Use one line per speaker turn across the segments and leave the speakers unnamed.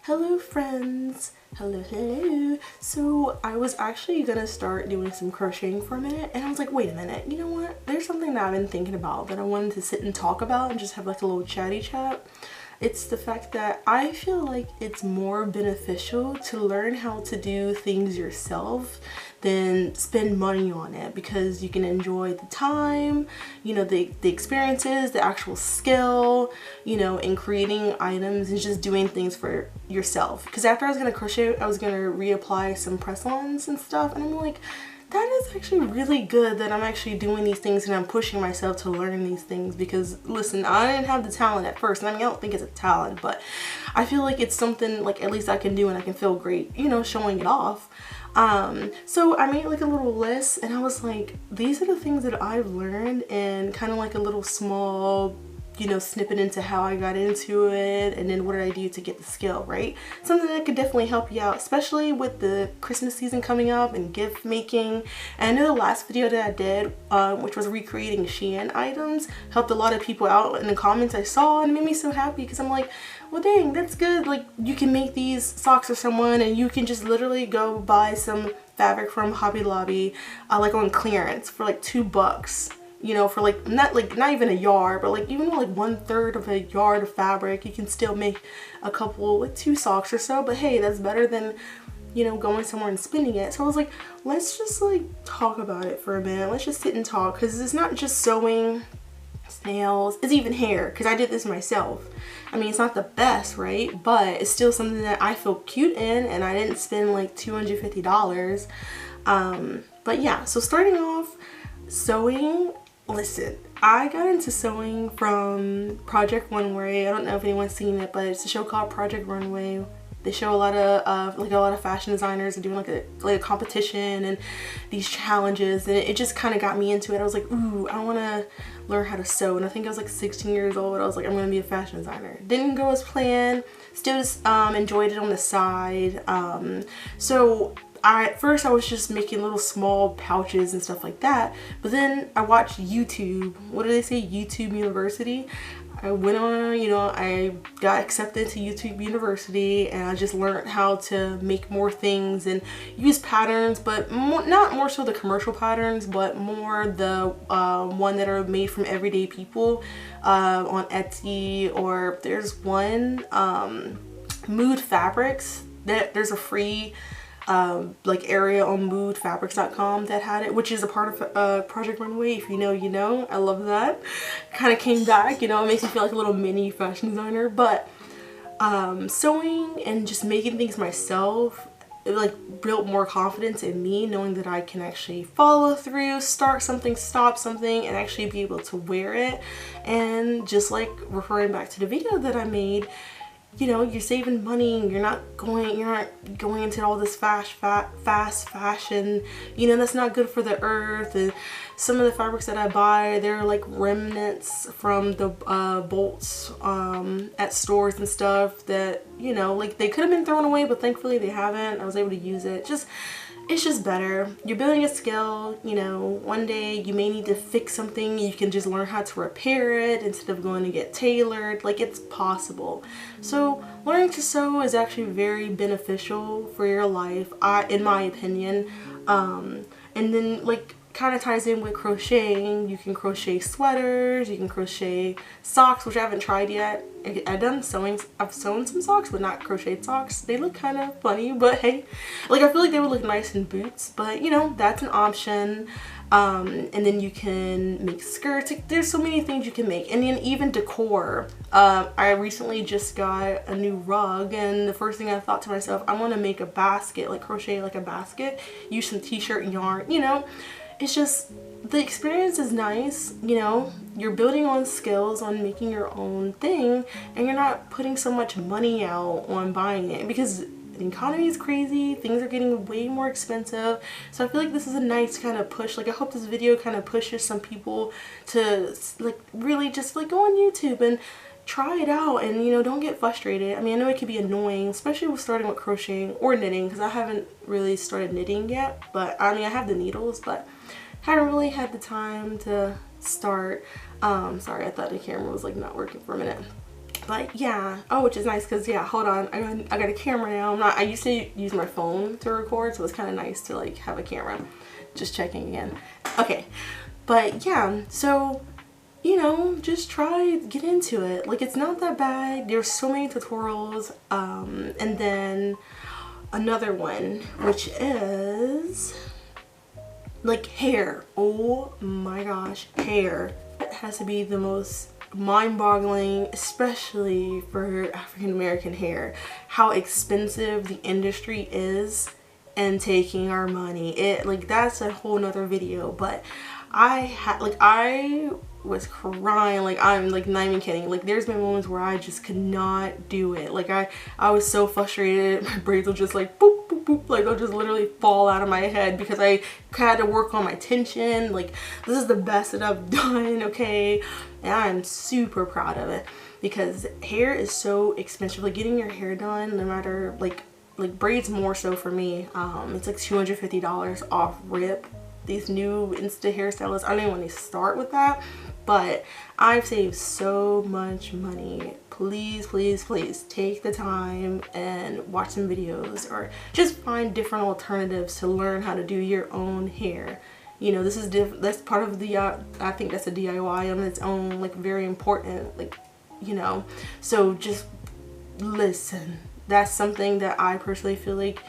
Hello friends, hello. So I was actually gonna start doing some crocheting for a minute and I was like, wait a minute, you know what, there's something that I've been thinking about that I wanted to sit and talk about and just have like a little chatty chat. It's the fact that I feel like it's more beneficial to learn how to do things yourself than spend money on it, because you can enjoy the time, you know, the experiences, the actual skill, you know, in creating items and just doing things for yourself. Because after I was gonna crochet, I was gonna reapply some press-ons and stuff, and I'm like, that is actually really good that I'm actually doing these things and I'm pushing myself to learn these things. Because listen, I didn't have the talent at first, and I mean, I don't think it's a talent, but I feel like it's something like at least I can do and I can feel great, you know, showing it off. So I made like a little list and I was like, these are the things that I've learned, and kind of like a little small, you know, snippet into how I got into it and then what did I do to get the skill, right? Something that could definitely help you out, especially with the Christmas season coming up and gift making. And I know the last video that I did, which was recreating Shein items, helped a lot of people out in the comments I saw, and it made me so happy because I'm like, well dang, that's good. Like, you can make these socks for someone and you can just literally go buy some fabric from Hobby Lobby, like on clearance for like $2. You know, for like not even a yard, but like even like 1/3 of a yard of fabric, you can still make a couple, like 2 socks or so. But hey, that's better than, you know, going somewhere and spending it. So I was like, let's just like talk about it for a minute. Let's just sit and talk, because it's not just sewing, nails, it's even hair, because I did this myself. I mean, it's not the best, right? But it's still something that I feel cute in, and I didn't spend like $250. But yeah, so starting off, sewing. Listen, I got into sewing from Project Runway. I don't know if anyone's seen it, but it's a show called Project Runway. They show a lot of fashion designers doing like a competition and these challenges, and it just kind of got me into it. I was like, ooh, I want to learn how to sew. And I think I was like 16 years old. I was like, I'm gonna be a fashion designer. Didn't go as planned. Still just enjoyed it on the side. So at first I was just making little small pouches and stuff like that, but then I watched YouTube. What do they say? YouTube University. I went on, you know, I got accepted to YouTube University and I just learned how to make more things and use patterns, but not more so the commercial patterns, but more the one that are made from everyday people on Etsy. Or there's one, Mood Fabrics, that there's a free like area on moodfabrics.com that had it, which is a part of Project Runway. If you know, you know. I love that. Kind of came back, you know, it makes me feel like a little mini fashion designer. But sewing and just making things myself, it like built more confidence in me, knowing that I can actually follow through, start something, stop something, and actually be able to wear it. And just like referring back to the video that I made, you know, you're saving money, you're not going into all this fast fashion, you know, that's not good for the earth. And some of the fabrics that I buy, they're like remnants from the bolts at stores and stuff that, you know, like they could have been thrown away, but thankfully they haven't. I was able to use it. It's just better. You're building a skill, you know, one day you may need to fix something, you can just learn how to repair it instead of going to get tailored. Like, it's possible. So learning to sew is actually very beneficial for your life, in my opinion. And then like kind of ties in with crocheting. You can crochet sweaters, you can crochet socks, which I haven't tried yet. I've sewn some socks, but not crocheted socks. They look kind of funny, but hey, like I feel like they would look nice in boots, but you know, that's an option. And then you can make skirts. There's so many things you can make. And then even decor. I recently just got a new rug, and the first thing I thought to myself, I want to make a basket, like crochet like a basket, use some t-shirt yarn, you know. It's just, the experience is nice, you know, you're building on skills, on making your own thing, and you're not putting so much money out on buying it, because the economy is crazy, things are getting way more expensive. So I feel like this is a nice kind of push. Like, I hope this video kind of pushes some people to like really just like go on YouTube and try it out, and you know, don't get frustrated. I mean, I know it can be annoying, especially with starting with crocheting or knitting, because I haven't really started knitting yet. But I mean, I have the needles, but haven't really had the time to start. Sorry, I thought the camera was like not working for a minute. But yeah, oh, which is nice because yeah, hold on, I got a camera now. I used to use my phone to record, so it's kind of nice to like have a camera. Just checking again. Okay, but yeah, so you know, just try, get into it. Like, it's not that bad. There's so many tutorials. And then another one, which is like hair. Oh my gosh, hair. It has to be the most mind-boggling, especially for African American hair, how expensive the industry is and taking our money. It, like, that's a whole nother video, but I was crying. Like, I'm like not even kidding. Like, there's been moments where I just could not do it. Like, I was so frustrated. My braids will just like boop boop boop, like they'll just literally fall out of my head because I had to work on my tension. Like, this is the best that I've done, okay? And I'm super proud of it because hair is so expensive. Like, getting your hair done, no matter like braids more so for me, it's like $250 off rip. These new Insta hairstylists, I don't even want to start with that, but I've saved so much money. Please, please, please take the time and watch some videos or just find different alternatives to learn how to do your own hair. You know, this is that's part of the I think that's a DIY on its own, like very important, like, you know. So just listen. That's something that I personally feel like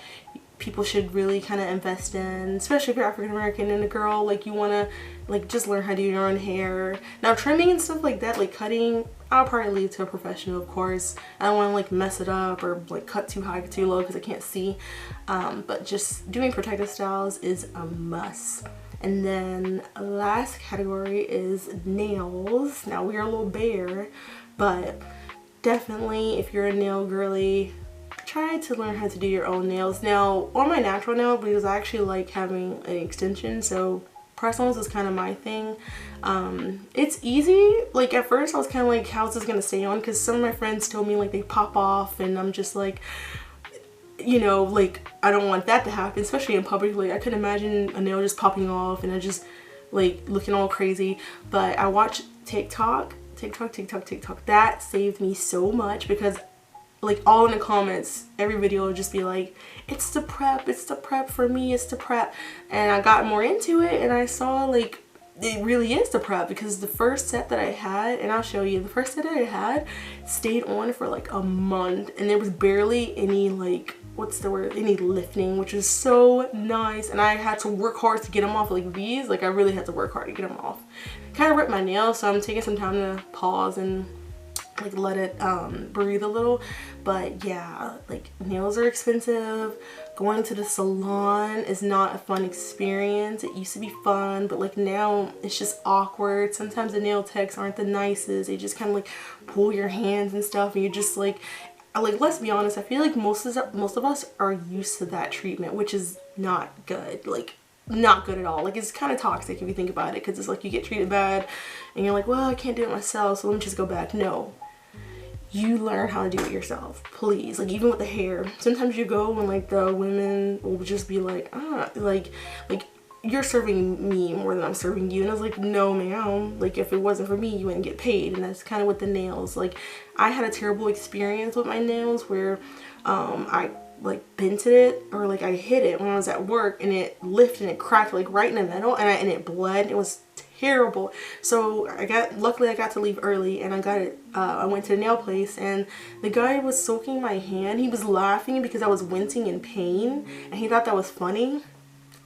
people should really kind of invest in, especially if you're African American and a girl. Like, you want to like just learn how to do your own hair. Now, trimming and stuff like that, like cutting, I'll probably leave to a professional, of course. I don't want to like mess it up or like cut too high, too low because I can't see. But just doing protective styles is a must. And then last category is nails. Now, we're a little bare, but definitely if you're a nail girly, try to learn how to do your own nails. Now, on my natural nail, because I actually like having an extension, so press-ons is kind of my thing. It's easy. Like, at first I was kind of like, how's this gonna stay on? Because some of my friends told me like they pop off, and I'm just like, you know, like, I don't want that to happen, especially in public. Like, I couldn't imagine a nail just popping off and I just like looking all crazy. But I watched TikTok. That saved me so much because like all in the comments, every video will just be like, it's the prep for me, it's the prep. And I got more into it and I saw like it really is the prep, because the first set that I had, and I'll show you, the first set that I had stayed on for like a month and there was barely any like, what's the word, any lifting, which is so nice. And I had to work hard to get them off. Like these, like I really had to work hard to get them off. Kind of ripped my nails, so I'm taking some time to pause and like let it breathe a little. But yeah, like nails are expensive. Going to the salon is not a fun experience. It used to be fun, but like now it's just awkward. Sometimes the nail techs aren't the nicest. They just kind of like pull your hands and stuff, and you're just like let's be honest, I feel like most of us are used to that treatment, which is not good. Like, not good at all. Like, it's kind of toxic if you think about it, because it's like you get treated bad and you're like, well, I can't do it myself, so let me just go back. No, you learn how to do it yourself, please. Like, even with the hair, sometimes you go and like the women will just be like, like you're serving me more than I'm serving you. And I was like, no ma'am, like if it wasn't for me you wouldn't get paid. And that's kind of with the nails. Like, I had a terrible experience with my nails where I like bent it, or like I hit it when I was at work, and it lifted and it cracked like right in the middle, and it bled. It was terrible. So luckily I got to leave early, and I went to the nail place, and the guy was soaking my hand. He was laughing because I was wincing in pain, and he thought that was funny.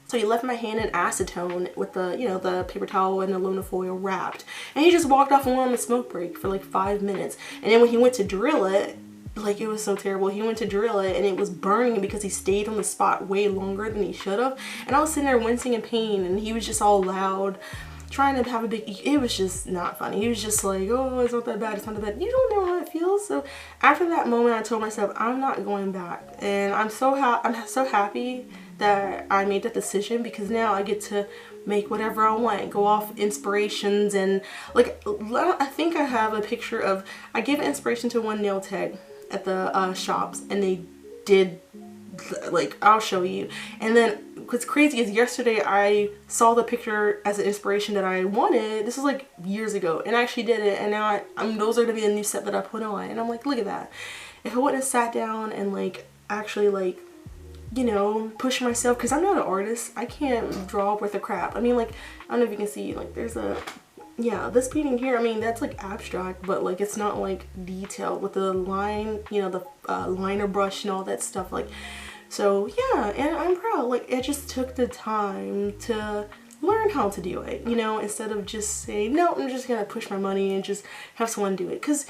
So he left my hand in acetone with the, you know, the paper towel and aluminum foil wrapped, and he just walked off and went on a smoke break for like 5 minutes. And then when he went to drill it, like, it was so terrible. He went to drill it and it was burning because he stayed on the spot way longer than he should have. And I was sitting there wincing in pain, and he was just all loud, trying to have a big, it was just not funny. He was just like, oh, it's not that bad, it's not that bad. You don't know how it feels. So after that moment, I told myself, I'm not going back. And I'm so happy that I made that decision, because now I get to make whatever I want, go off inspirations. And like, I think I have a picture of, I gave inspiration to one nail tech at the shops, and they did, like, I'll show you. And then what's crazy is yesterday I saw the picture as an inspiration that I wanted. This was like years ago, and I actually did it, and now those are gonna be a new set that I put on, and I'm like, look at that. If I wouldn't have sat down and like actually like, you know, push myself, because I'm not an artist, I can't draw worth a crap. I mean, like, I don't know if you can see, like, there's a, yeah, this painting here, I mean, that's like abstract, but like it's not like detailed with the line, you know, the liner brush and all that stuff. Like, so yeah, and I'm proud. Like, I just took the time to learn how to do it, you know, instead of just saying, no, I'm just gonna push my money and just have someone do it, because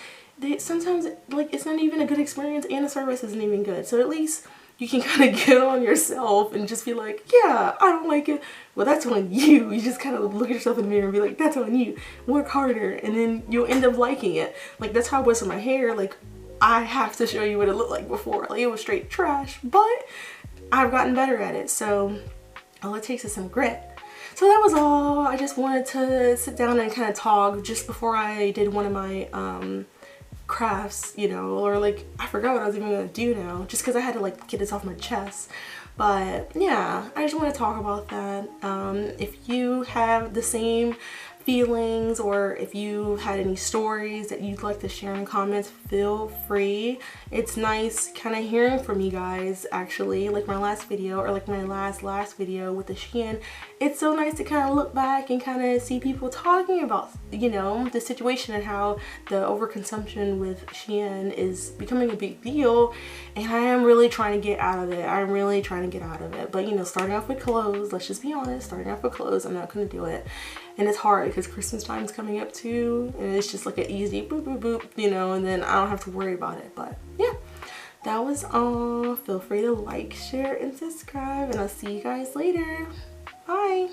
sometimes, like, it's not even a good experience and the service isn't even good. So at least you can kind of get on yourself and just be like, yeah, I don't like it. Well, that's on you. You just kind of look at yourself in the mirror and be like, that's on you. Work harder, and then you'll end up liking it. Like, that's how it was with my hair. Like, I have to show you what it looked like before. Like, it was straight trash, but I've gotten better at it. So all it takes is some grit. So that was all. I just wanted to sit down and kind of talk just before I did one of my crafts, you know, or like, I forgot what I was even gonna do now, just because I had to like get this off my chest. But yeah, I just want to talk about that. If you have the same feelings, or if you had any stories that you'd like to share in comments, feel free. It's nice kind of hearing from you guys, actually, like my last video, or like my last video with the Shein. It's so nice to kind of look back and kind of see people talking about, you know, the situation and how the overconsumption with Shein is becoming a big deal, and I am really trying to get out of it. I'm really trying to get out of it. But, you know, starting off with clothes, let's just be honest, starting off with clothes, I'm not going to do it. And it's hard because Christmas time's coming up too, and it's just like an easy boop boop boop, you know, and then I don't have to worry about it. But yeah, that was all. Feel free to like, share, and subscribe, and I'll see you guys later. Bye.